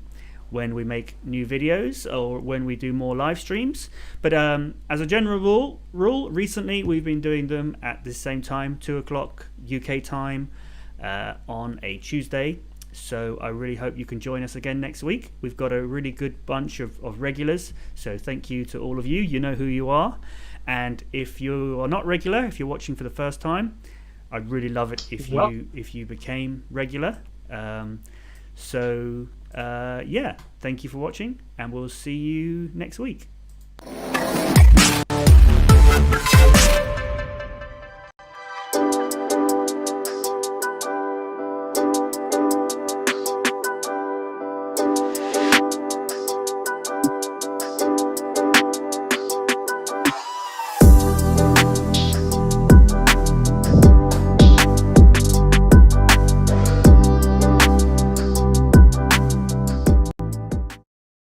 when we make new videos or when we do more live streams. But as a general rule, recently we've been doing them at the same time, 2 o'clock UK time. On a Tuesday, so I really hope you can join us again next week. We've got a really good bunch of regulars, so thank you to all of you. You know who you are, and if you are not regular, if you're watching for the first time, I'd really love it if you became regular. Yeah, thank you for watching, and we'll see you next week.